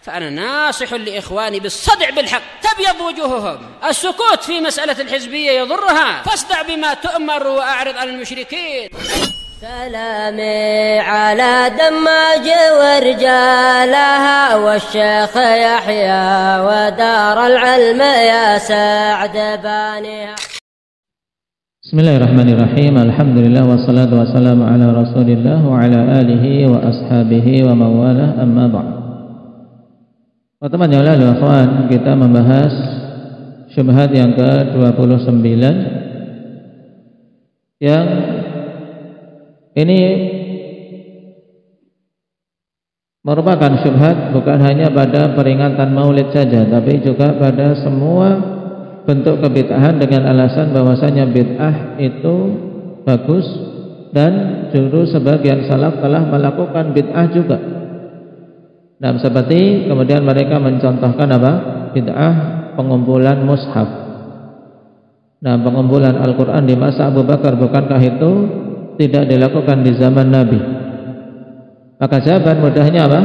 فأنا ناصح لإخواني بالصدع بالحق تبيض وجوههم. السكوت في مسألة الحزبية يضرها، فاصدع بما تؤمر وأعرض عن المشركين. سلامي على دماج ورجالها والشيخ يحيى ودار العلم يا سعد بانيها. Bismillahirrahmanirrahim. Alhamdulillah wassalatu wassalamu ala Rasulillah wa ala alihi wa ashabihi wa mawalah, amma ba'd. Teman-teman yang lalu, akhwan, kita membahas syubhat yang ke-29 yang ini merupakan syubhat bukan hanya pada peringatan Maulid saja, tapi juga pada semua bentuk kebid'ahan dengan alasan bahwasanya bid'ah itu bagus dan justru sebagian salaf telah melakukan bid'ah juga. Nah, seperti kemudian mereka mencontohkan apa? Bid'ah pengumpulan mushaf. Nah, pengumpulan Al-Quran di masa Abu Bakar, bukankah itu tidak dilakukan di zaman Nabi? Maka jawaban mudahnya apa?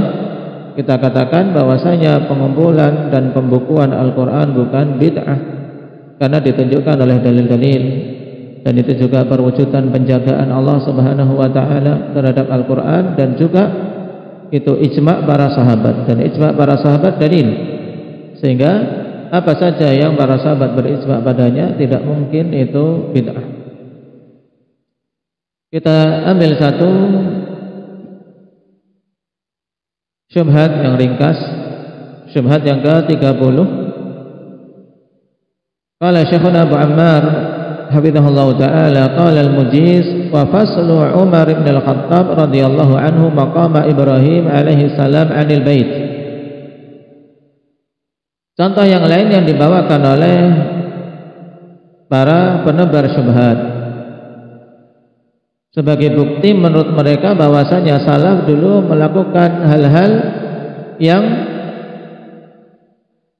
Kita katakan bahwasanya pengumpulan dan pembukuan Al-Quran bukan bid'ah, karena ditunjukkan oleh dalil-dalil, dan itu juga perwujudan penjagaan Allah Subhanahu wa taala terhadap Al-Qur'an, dan juga itu ijma' para sahabat, dan ijma' para sahabat dalil, sehingga apa saja yang para sahabat berijma' padanya tidak mungkin itu bid'ah. Kita ambil satu syubhat yang ringkas, syubhat yang ke-30. Qala Syekhuna Abu Ammar hafizahullah ta'ala, qala al-Mujiz wa faslu Umar ibn al-Khattab radhiyallahu anhu maqama Ibrahim alaihi salam 'anil bait. Contoh yang lain yang dibawakan oleh para penebar syubhat sebagai bukti menurut mereka bahwasanya salaf dulu melakukan hal-hal yang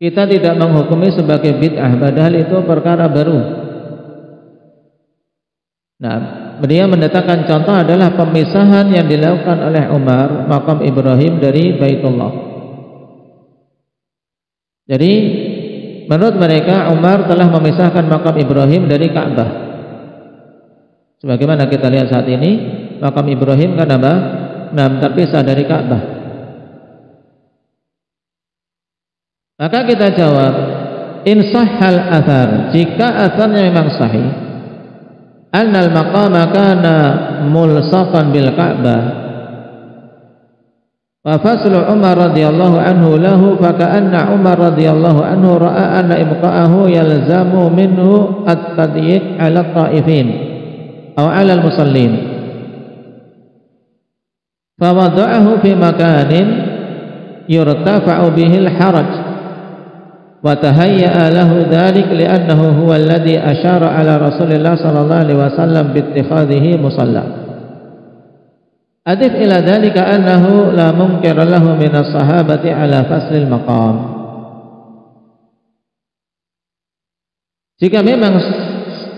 kita tidak menghukumi sebagai bid'ah, padahal itu perkara baru. Nah, dia mendatangkan contoh adalah pemisahan yang dilakukan oleh Umar makam Ibrahim dari Baitullah. Jadi menurut mereka Umar telah memisahkan makam Ibrahim dari Ka'bah. Sebagaimana kita lihat saat ini, makam Ibrahim kan apa? Nah, terpisah dari Ka'bah. Maka kita jawab, in sahhal athar, jika atharnya memang sahih, annal maqama kana mulsaqan bil Ka'bah, wa faslu Umar radhiyallahu anhu lahu, fa ka'anna Umar radhiyallahu anhu ra'a anna ibqa'ahu yalzamu minhu at-tadyiq 'ala at-ta'ifin aw 'ala al-musallin, fa wada'ahu fi makanin yurtafa'u bihi al-haraj wa tahayya'a lahu dhalik li'annahu huwa alladhi asyara ala Rasulillah sallallahu alaihi wasallam bi ittikhadhihi musalla. Adif ila dhalika annahu la munkira lahu min as-sahabati ala faslil maqam. Jika memang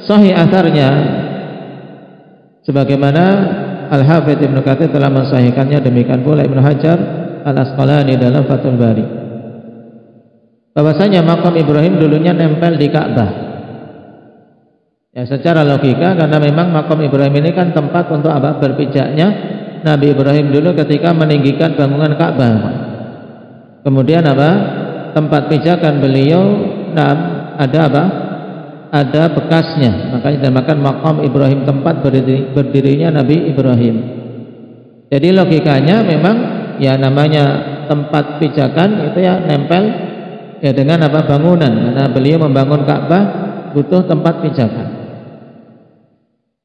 sahih atharnya sebagaimana Al-Hafidz Ibnu Katsir telah mensahihkannya, demikian pula Ibnu Hajar Al-Asqalani dalam Fathul Bari, bahwasanya makam Ibrahim dulunya nempel di Ka'bah. Ya, secara logika, karena memang makam Ibrahim ini kan tempat untuk apa? Berpijaknya Nabi Ibrahim dulu ketika meninggikan bangunan Ka'bah. Kemudian apa? Tempat pijakan beliau, nah, ada apa? Ada bekasnya. Makanya dinamakan makam Ibrahim, tempat berdirinya Nabi Ibrahim. Jadi logikanya memang ya namanya tempat pijakan itu ya nempel ya dengan apa? Bangunan, karena beliau membangun Ka'bah butuh tempat pijakan.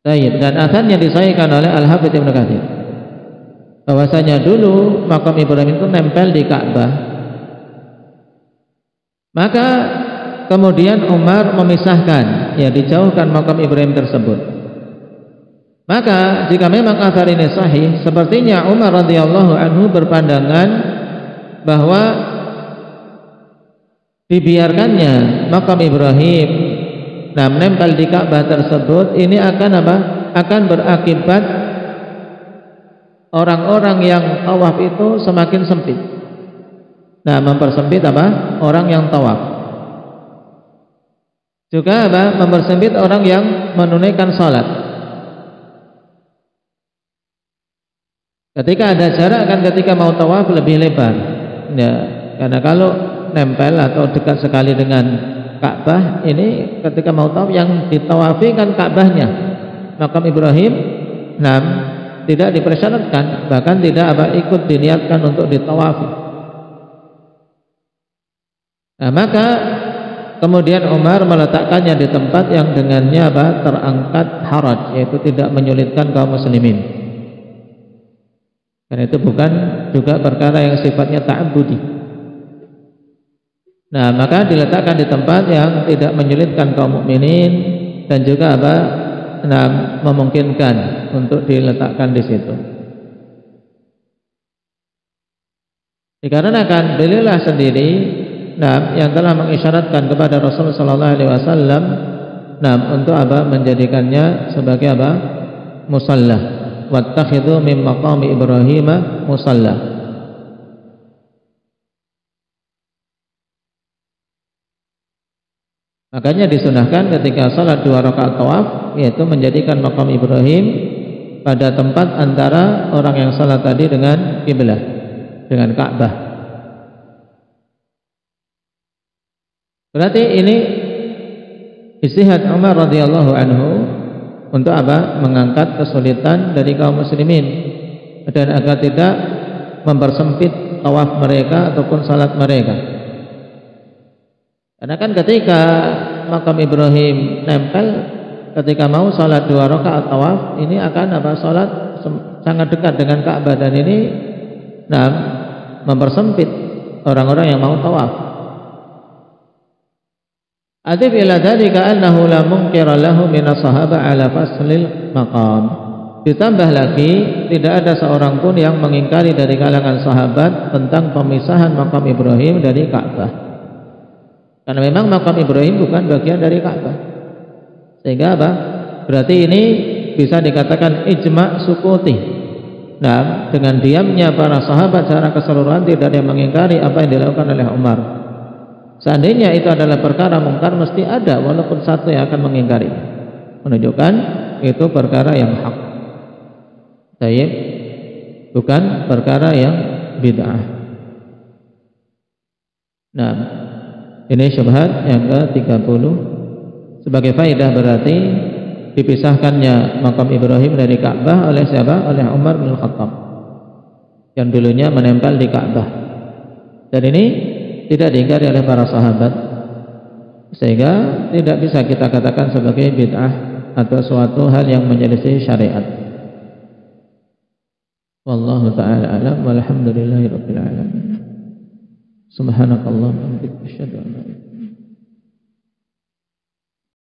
Baik, dan asalnya disahihkan oleh Al-Hafidz Ibnu Katsir bahwasanya dulu makam Ibrahim itu nempel di Ka'bah. Maka kemudian Umar memisahkan, ya dijauhkan makam Ibrahim tersebut. Maka jika memang asar ini sahih, sepertinya Umar radhiyallahu anhu berpandangan bahwa dibiarkannya makam Ibrahim menempel di Ka'bah tersebut ini akan apa? Akan berakibat orang-orang yang tawaf itu semakin sempit. mempersempit apa? Orang yang tawaf. Juga apa? Mempersempit orang yang menunaikan salat. Ketika ada jarak kan ketika mau tawaf lebih lebar. Ya, karena kalau nempel atau dekat sekali dengan Ka'bah, ini ketika mau tawaf yang ditawafi kan Ka'bahnya. Makam Ibrahim tidak dipersyaratkan, bahkan tidak ikut diniatkan untuk ditawafi. Nah, maka kemudian Umar meletakkannya di tempat yang dengannya terangkat haraj, yaitu tidak menyulitkan kaum muslimin. Karena itu bukan juga perkara yang sifatnya ta'abbudi. Nah, maka diletakkan di tempat yang tidak menyulitkan kaum mukminin dan juga memungkinkan untuk diletakkan di situ. Dikarenakan beliau sendiri yang telah mengisyaratkan kepada Rasulullah sallallahu alaihi wasallam untuk menjadikannya sebagai musalla. Wattakhidhu min maqami Ibrahim musalla. Makanya disunahkan ketika salat 2 rakaat tawaf, yaitu menjadikan makam Ibrahim pada tempat antara orang yang salat tadi dengan kiblah, dengan Ka'bah. Berarti ini ijtihad Umar radhiyallahu anhu untuk mengangkat kesulitan dari kaum muslimin dan agar tidak mempersempit tawaf mereka ataupun salat mereka. Karena kan ketika makam Ibrahim nempel, ketika mau salat 2 rakaat tawaf, ini akan salat sangat dekat dengan Ka'bah, dan ini mempersempit orang-orang yang mau tawaf. Adif ila dzalika annahu la munkira lahu min as-sahabah ala faslil maqam. Ditambah lagi, tidak ada seorang pun yang mengingkari dari kalangan sahabat tentang pemisahan makam Ibrahim dari Ka'bah. Karena memang makam Ibrahim bukan bagian dari Ka'bah. Sehingga berarti ini bisa dikatakan ijma' sukuti. Dengan diamnya para sahabat secara keseluruhan tidak ada yang mengingkari apa yang dilakukan oleh Umar. Seandainya itu adalah perkara mungkar, mesti ada walaupun satu yang akan mengingkari, menunjukkan itu perkara yang hak, tayyib, bukan perkara yang bid'ah. Nah, ini syubhat yang ke-30. Sebagai faedah berarti dipisahkannya makam Ibrahim dari Ka'bah oleh siapa? Oleh Umar bin Khattab yang dulunya menempel di Ka'bah. Dan ini tidak diingkari oleh para sahabat, sehingga tidak bisa kita katakan sebagai bid'ah atau suatu hal yang menyelisih syariat. Wallahu ta'ala a'lam, walhamdulillahirabbil alamin. Subhanakallahumma wa bihamdika asyhadu an la ilaha illa anta